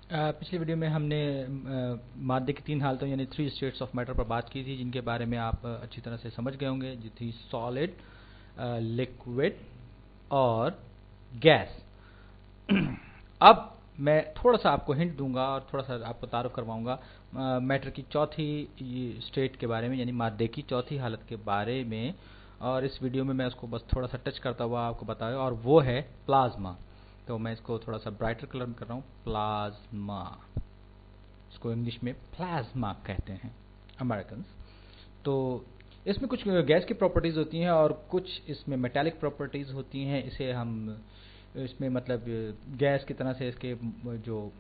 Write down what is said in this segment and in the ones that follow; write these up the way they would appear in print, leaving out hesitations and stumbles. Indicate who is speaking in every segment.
Speaker 1: पिछली वीडियो में हमने मादे की 3 हालतों यानी 3 स्टेट्स ऑफ मैटर पर बात की थी, जिनके बारे में आप अच्छी तरह से समझ गए होंगे, जो थी सॉलिड, लिक्विड और गैस। अब मैं थोड़ा सा आपको हिंट दूंगा और थोड़ा सा आपको तारुफ करवाऊंगा मैटर की चौथी स्टेट के बारे में, यानी मादे की चौथी हालत के बारे में। और इस वीडियो में मैं उसको बस थोड़ा सा टच करता हुआ आपको बताया, और वो है प्लाज्मा। तो मैं इसको थोड़ा सा ब्राइटर कलर में कर रहा हूँ, प्लाज्मा। इसको इंग्लिश में प्लाज्मा कहते हैं अमेरिकन। तो इसमें कुछ गैस की प्रॉपर्टीज़ होती हैं और कुछ इसमें मेटालिक प्रॉपर्टीज़ होती हैं। इसे हम इसमें मतलब गैस की तरह से इसके जो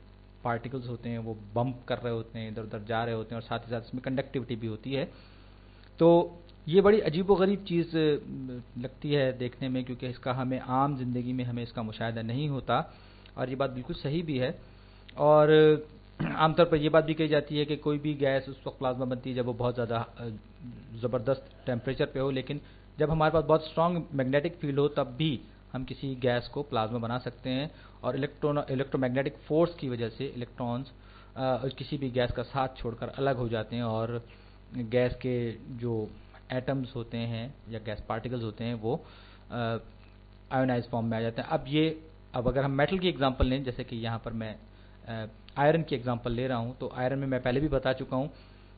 Speaker 1: पार्टिकल्स होते हैं वो बम्प कर रहे होते हैं, इधर उधर जा रहे होते हैं, और साथ ही साथ इसमें कंडक्टिविटी भी होती है। तो ये बड़ी अजीबोगरीब चीज़ लगती है देखने में, क्योंकि इसका हमें आम जिंदगी में हमें इसका मुशाहिदा नहीं होता, और ये बात बिल्कुल सही भी है। और आमतौर पर यह बात भी कही जाती है कि कोई भी गैस उस वक्त प्लाज्मा बनती है जब वो बहुत ज़्यादा ज़बरदस्त टेम्परेचर पे हो, लेकिन जब हमारे पास बहुत स्ट्रॉन्ग मैग्नेटिक फील्ड हो तब भी हम किसी गैस को प्लाज्मा बना सकते हैं। और इलेक्ट्रोमैग्नेटिक फोर्स की वजह से इलेक्ट्रॉन्स किसी भी गैस का साथ छोड़कर अलग हो जाते हैं, और गैस के जो एटम्स होते हैं या गैस पार्टिकल्स होते हैं वो आयोनाइज फॉर्म में आ जाते हैं। अब अगर हम मेटल की एग्जांपल लें, जैसे कि यहाँ पर मैं आयरन की एग्जांपल ले रहा हूँ, तो आयरन में मैं पहले भी बता चुका हूँ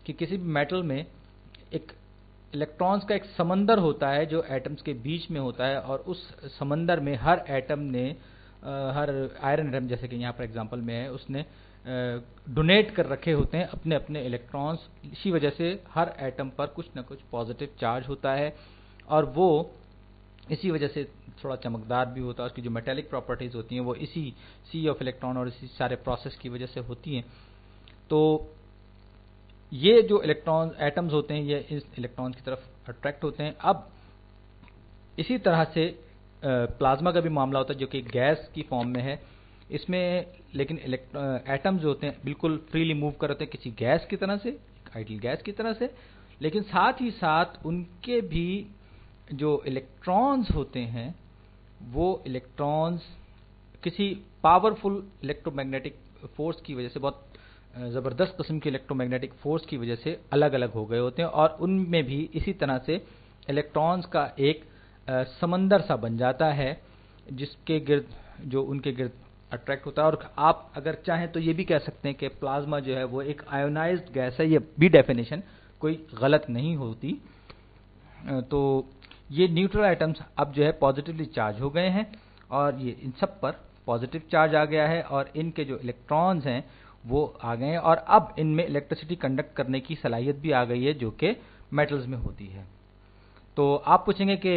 Speaker 1: कि किसी भी मेटल में एक इलेक्ट्रॉन्स का एक समंदर होता है जो एटम्स के बीच में होता है, और उस समंदर में हर एटम ने हर आयरन एटम, जैसे कि यहाँ पर एग्जांपल में है, उसने डोनेट कर रखे होते हैं अपने अपने इलेक्ट्रॉन्स। इसी वजह से हर एटम पर कुछ ना कुछ पॉजिटिव चार्ज होता है, और वो इसी वजह से थोड़ा चमकदार भी होता है। उसकी जो मेटालिक प्रॉपर्टीज होती हैं वो इसी सी ऑफ इलेक्ट्रॉन और इसी सारे प्रोसेस की वजह से होती हैं। तो ये जो इलेक्ट्रॉन एटम्स होते हैं ये इस इलेक्ट्रॉन की तरफ अट्रैक्ट होते हैं। अब इसी तरह से प्लाज्मा का भी मामला होता है, जो कि गैस की फॉर्म में है। इसमें लेकिन एटम्स जो होते हैं बिल्कुल फ्रीली मूव कर रहे हैं किसी गैस की तरह से, आइडियल गैस की तरह से, लेकिन साथ ही साथ उनके भी जो इलेक्ट्रॉन्स होते हैं वो इलेक्ट्रॉन्स किसी पावरफुल इलेक्ट्रोमैग्नेटिक फोर्स की वजह से, बहुत ज़बरदस्त किस्म के इलेक्ट्रोमैग्नेटिक फोर्स की वजह से अलग अलग हो गए होते हैं, और उनमें भी इसी तरह से इलेक्ट्रॉन्स का एक समंदर सा बन जाता है जिसके गिर्द, जो उनके गिर्द अट्रैक्ट होता है। और आप अगर चाहें तो ये भी कह सकते हैं कि प्लाज्मा जो है वो एक आयोनाइज्ड गैस है। ये भी डेफिनेशन कोई गलत नहीं होती। तो ये न्यूट्रल एटम्स अब जो है पॉजिटिवली चार्ज हो गए हैं, और ये इन सब पर पॉजिटिव चार्ज आ गया है, और इनके जो इलेक्ट्रॉन्स हैं वो आ गए हैं, और अब इनमें इलेक्ट्रिसिटी कंडक्ट करने की सलाहियत भी आ गई है जो कि मेटल्स में होती है। तो आप पूछेंगे कि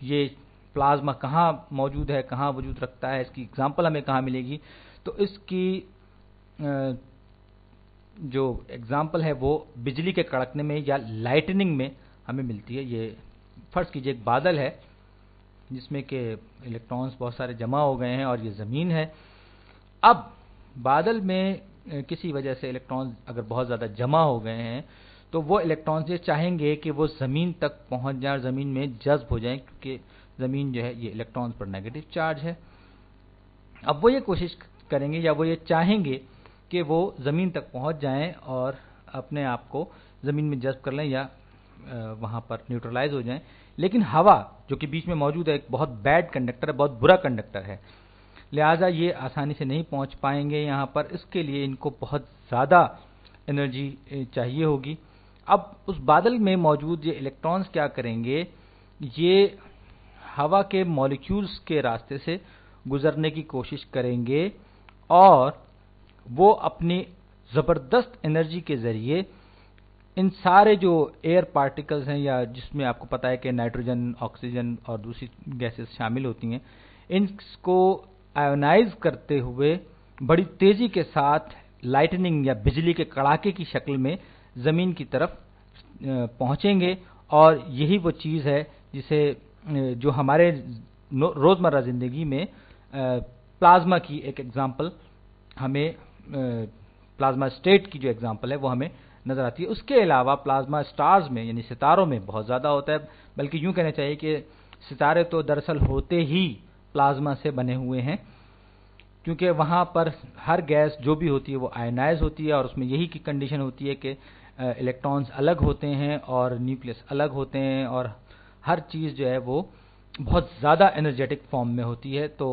Speaker 1: ये प्लाज्मा कहाँ मौजूद है, कहाँ वजूद रखता है, इसकी एग्जांपल हमें कहाँ मिलेगी। तो इसकी जो एग्जांपल है वो बिजली के कड़कने में या लाइटनिंग में हमें मिलती है। ये फर्ज कीजिए एक बादल है जिसमें कि इलेक्ट्रॉन्स बहुत सारे जमा हो गए हैं, और ये ज़मीन है। अब बादल में किसी वजह से इलेक्ट्रॉन्स अगर बहुत ज़्यादा जमा हो गए हैं तो वो इलेक्ट्रॉन्स ये चाहेंगे कि वो ज़मीन तक पहुंच जाए और ज़मीन में जज्ब हो जाएं, क्योंकि ज़मीन जो है ये इलेक्ट्रॉन्स पर नेगेटिव चार्ज है। अब वो ये कोशिश करेंगे या वो ये चाहेंगे कि वो ज़मीन तक पहुंच जाएं और अपने आप को ज़मीन में जज्ब कर लें या वहाँ पर न्यूट्रलाइज हो जाएं। लेकिन हवा जो कि बीच में मौजूद है एक बहुत बैड कंडक्टर है, बहुत बुरा कंडक्टर है, लिहाजा ये आसानी से नहीं पहुँच पाएंगे यहाँ पर। इसके लिए इनको बहुत ज़्यादा एनर्जी चाहिए होगी। अब उस बादल में मौजूद ये इलेक्ट्रॉन्स क्या करेंगे, ये हवा के मॉलिक्यूल्स के रास्ते से गुजरने की कोशिश करेंगे, और वो अपनी ज़बरदस्त एनर्जी के ज़रिए इन सारे जो एयर पार्टिकल्स हैं, या जिसमें आपको पता है कि नाइट्रोजन, ऑक्सीजन और दूसरी गैसेस शामिल होती हैं, इनको आयोनाइज करते हुए बड़ी तेज़ी के साथ लाइटनिंग या बिजली के कड़ाके की शक्ल में ज़मीन की तरफ पहुंचेंगे। और यही वो चीज़ है जिसे जो हमारे रोज़मर्रा ज़िंदगी में प्लाज्मा की एक एग्जांपल हमें, प्लाज्मा स्टेट की जो एग्जांपल है वो हमें नज़र आती है। उसके अलावा प्लाज्मा स्टार्स में यानी सितारों में बहुत ज़्यादा होता है, बल्कि यूँ कहना चाहिए कि सितारे तो दरअसल होते ही प्लाज्मा से बने हुए हैं। کیونکہ وہاں پر ہر گیس جو بھی ہوتی ہے وہ آئنائز ہوتی ہے، اور اس میں یہی کی کنڈیشن ہوتی ہے کہ الیکٹرانز الگ ہوتے ہیں اور نیوکلیس الگ ہوتے ہیں، اور ہر چیز جو ہے وہ بہت زیادہ انرجیٹک فارم میں ہوتی ہے۔ تو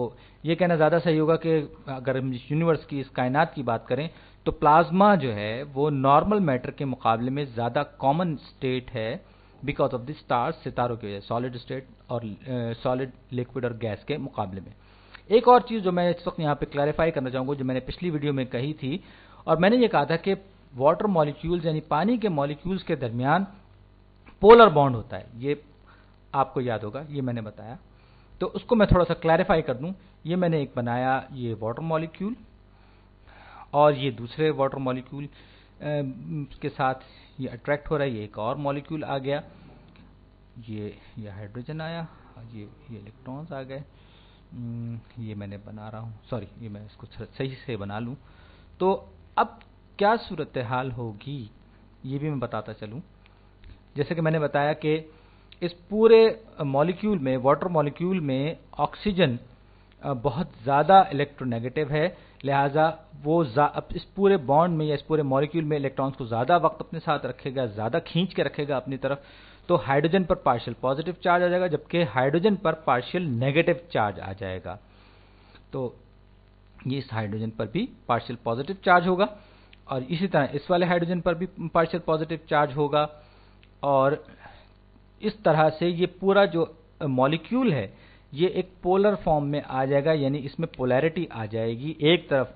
Speaker 1: یہ کہنا زیادہ صحیح ہوگا کہ اگر ہم یونیورس کی، اس کائنات کی بات کریں تو پلازما جو ہے وہ نارمل میٹر کے مقابلے میں زیادہ کامن اسٹیٹ ہے، بیکاز آف دی اسٹارز، ستاروں کی وجہ سے، سالڈ اسٹیٹ اور سالڈ، لکوڈ اور گیس کے مقابلے میں۔ ایک اور چیز جو میں اس وقت یہاں پہ کلیریفائی کرنا چاہوں گا، جو میں نے پچھلی ویڈیو میں کہی تھی، اور میں نے یہ کہا تھا کہ واٹر مالیکیولز یعنی پانی کے مالیکیولز کے درمیان پولر بانڈ ہوتا ہے، یہ آپ کو یاد ہوگا، یہ میں نے بتایا۔ تو اس کو میں تھوڑا سا کلیریفائی کر دوں۔ یہ میں نے ایک بنایا، یہ واٹر مالیکیول، اور یہ دوسرے واٹر مالیکیول کے ساتھ یہ اٹریکٹ ہو رہا ہے، یہ ایک اور مالیکیول آ گیا، یہ ہائیڈروجن آیا، یہ الیکٹرانز آ گئے۔ یہ میں نے بنا رہا ہوں، سوری، یہ میں اس کو صحیح سے بنا لوں۔ تو اب کیا صورتحال ہوگی یہ بھی میں بتاتا چلوں۔ جیسے کہ میں نے بتایا کہ اس پورے مالیکیول میں، واٹر مالیکیول میں آکسیجن بہت زیادہ الیکٹرونیگیٹو ہے، لہٰذا وہ اس پورے بانڈ میں یا اس پورے مالیکیول میں الیکٹرانز کو زیادہ وقت اپنے ساتھ رکھے گا، زیادہ کھینچ کے رکھے گا اپنی طرف۔ تو ہائیڈروجن پر پارشل پازیٹو چارج آ جائے گا، جبکہ ہائیڈروجن پر پارشل نیگیٹو چارج آ جائے گا۔ تو یہ اس ہائیڈروجن پر بھی پارشل پازیٹو چارج ہوگا، اور اسی طرح اس والے ہائیڈروجن پر بھی پارشل پازیٹو چارج ہوگا، اور اس طرح سے یہ پورا جو مالیکیول ہے یہ ایک پولر فارم میں آ جائے گا، یعنی اس میں پولیرٹی آ جائے گی، ایک طرف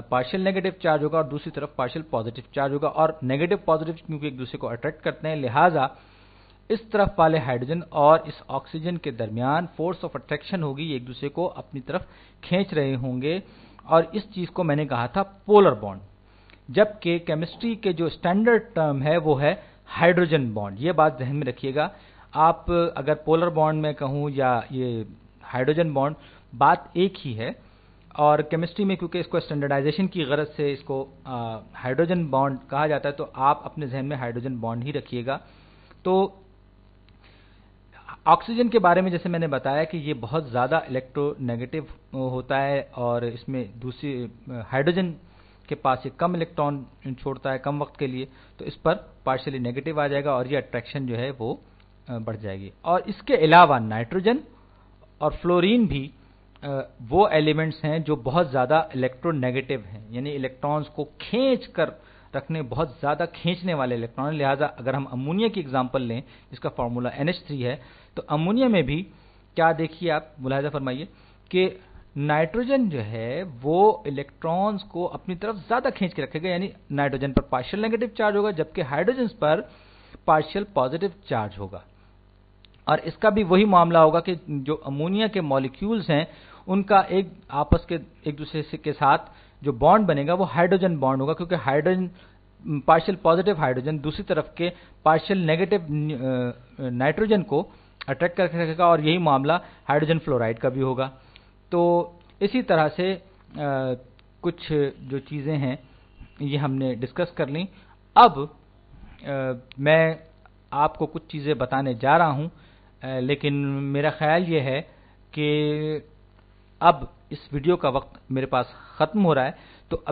Speaker 1: پارشل نیگیٹو چارج ہوگا اور دوسری طرف پارشل پازیٹو چارج ہوگا، اور نیگیٹو پازیٹو کیونکہ ایک دوسرے کو اٹریکٹ کرتے ہیں، لہٰذا اس طرف والے ہائیڈروجن اور اس آکسیجن کے درمیان فورس آف اٹریکشن ہوگی، یہ ایک دوسرے کو اپنی طرف کھینچ رہے ہوں گے، اور اس چیز کو میں نے کہا تھا پولر بانڈ، جبکہ کیمسٹری کے جو اسٹینڈرڈ ٹرم ہے وہ ہے ہائیڈروجن بانڈ۔ یہ بات ذہن میں رکھیے گا، آپ اگر پولر بانڈ میں کہوں یا یہ ہائیڈروجن بانڈ، بات ایک ہی ہے، اور کیمسٹری میں کیونکہ اس کو اسٹینڈرڈائزیشن کی غرض سے اس کو ہائیڈروجن بانڈ کہا جاتا ہے، تو آپ اپنے ذہن میں ہائیڈروجن بانڈ ہی رکھیے گا۔ تو آکسیجن کے بارے میں جیسے میں نے بتایا کہ یہ بہت زیادہ الیکٹرو نیگیٹو ہوتا ہے، اور اس میں دوسری ہائیڈروجن کے پاس یہ کم الیکٹران چھوڑتا ہے کم وقت کے لیے، تو اس پر پارشلی نیگیٹو آ جائے گا، اور یہ اٹریکشن جو ہے وہ بڑھ جائے گی۔ اور اس کے علاوہ نائٹروجن اور فلورین بھی وہ ایلیمنٹس ہیں جو بہت زیادہ الیکٹرو نیگیٹو ہیں، یعنی الیکٹرانز کو کھینچ کر رکھنے، بہت زیادہ کھینچنے والے الیکٹران۔ لہٰذا اگر ہم امونیا کی اگزامپل لیں جس کا فارمولا NH3 ہے، تو امونیا میں بھی کیا دیکھیے، آپ ملاحظہ فرمائیے کہ نائٹروجن جو ہے وہ الیکٹرانز کو اپنی طرف زیادہ کھینچ کے رکھے گا، یعنی نائٹروجن پر پارشل نیگیٹو چارج ہوگا، جبکہ ہائیڈروجن پر پارشل پازیٹو چارج ہوگا۔ اور اس کا بھی وہی معاملہ ہوگا کہ جو امونیا کے مالیکیولز ہیں ان کا آپس کے ایک دوسرے کے ساتھ جو بانڈ بنے گا وہ ہائیڈروجن بانڈ ہوگا، کیونکہ ہائیڈروجن پارشل پازیٹو ہائیڈروجن دوسری طرف کے پارشل نیگیٹو نائٹروجن کو اٹریکٹ کر کے رکھے گا، اور یہی معاملہ ہائیڈروجن فلورائڈ کا بھی ہوگا۔ تو اسی طرح سے کچھ جو چیزیں ہیں یہ ہم نے ڈسکس کر لیں۔ اب میں آپ کو کچھ چیزیں بتانے جا رہا ہوں، لیکن میرا خیال یہ ہے کہ اب اس ویڈیو کا وقت میرے پاس ختم ہو رہا ہے، تو اب